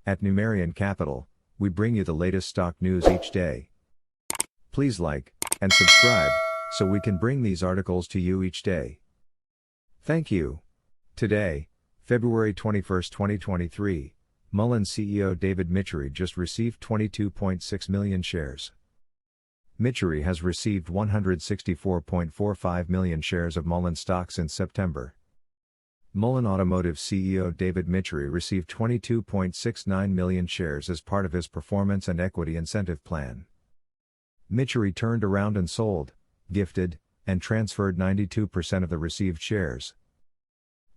At Numerian Capital, we bring you the latest stock news each day. Please like and subscribe so we can bring these articles to you each day. Thank you. Today, February 21, 2023, Mullen CEO David Michery just received 22.6 million shares. Michery has received 164.45 million shares of Mullen stock since September. Mullen Automotive CEO David Michery received 22.69 million shares as part of his performance and equity incentive plan. Michery turned around and sold, gifted, and transferred 92% of the received shares.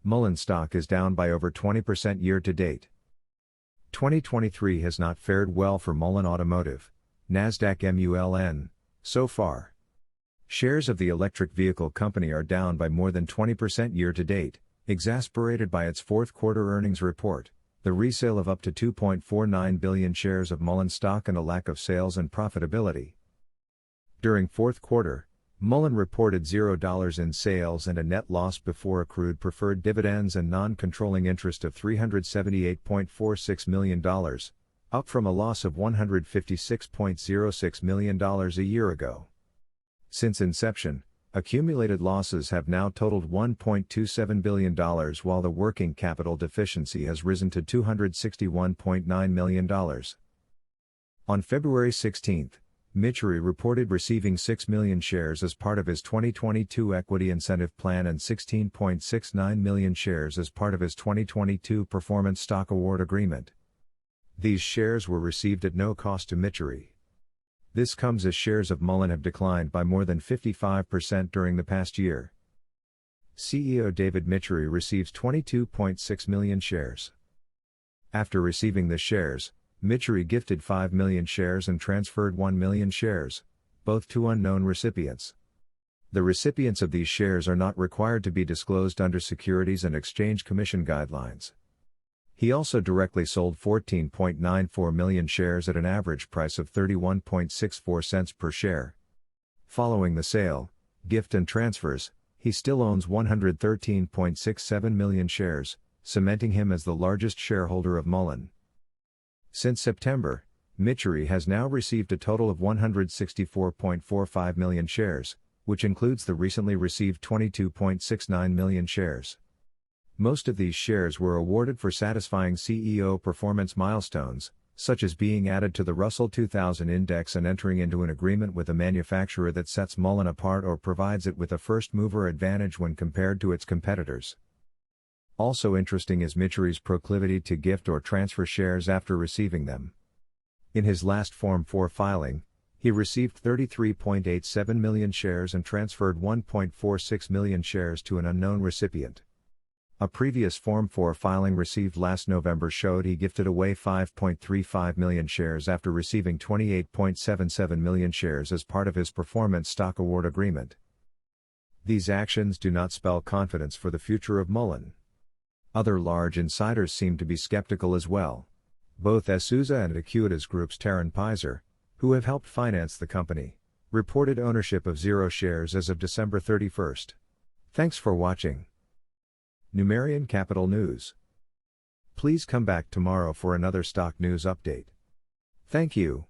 Mullen stock is down by over 20% year to date. 2023 has not fared well for Mullen Automotive, Nasdaq MULN, so far. Shares of the electric vehicle company are down by more than 20% year to date, exasperated by its fourth quarter earnings report, the resale of up to 2.49 billion shares of Mullen stock and a lack of sales and profitability. During fourth quarter, Mullen reported $0 in sales and a net loss before accrued preferred dividends and non-controlling interest of $378.46 million, up from a loss of $156.06 million a year ago. Since inception, accumulated losses have now totaled $1.27 billion while the working capital deficiency has risen to $261.9 million. On February 16, Michery reported receiving 6 million shares as part of his 2022 equity incentive plan and 16.69 million shares as part of his 2022 performance stock award agreement. These shares were received at no cost to Michery. This comes as shares of Mullen have declined by more than 55% during the past year. CEO David Michery receives 22.6 million shares. After receiving the shares, Michery gifted 5 million shares and transferred 1 million shares, both to unknown recipients. The recipients of these shares are not required to be disclosed under Securities and Exchange Commission guidelines. He also directly sold 14.94 million shares at an average price of 31.64 cents per share. Following the sale, gift and transfers, he still owns 113.67 million shares, cementing him as the largest shareholder of Mullen. Since September, Michery has now received a total of 164.45 million shares, which includes the recently received 22.69 million shares. Most of these shares were awarded for satisfying CEO performance milestones, such as being added to the Russell 2000 index and entering into an agreement with a manufacturer that sets Mullen apart or provides it with a first-mover advantage when compared to its competitors. Also interesting is Michery's proclivity to gift or transfer shares after receiving them. In his last Form 4 filing, he received 33.87 million shares and transferred 1.46 million shares to an unknown recipient. A previous Form 4 filing received last November showed he gifted away 5.35 million shares after receiving 28.77 million shares as part of his performance stock award agreement. These actions do not spell confidence for the future of Mullen. Other large insiders seem to be skeptical as well. Both Isuza and Acuitas Group's Taryn Pizer, who have helped finance the company, reported ownership of 0 shares as of December 31. Thanks for watching. Numerian Capital News. Please come back tomorrow for another stock news update. Thank you.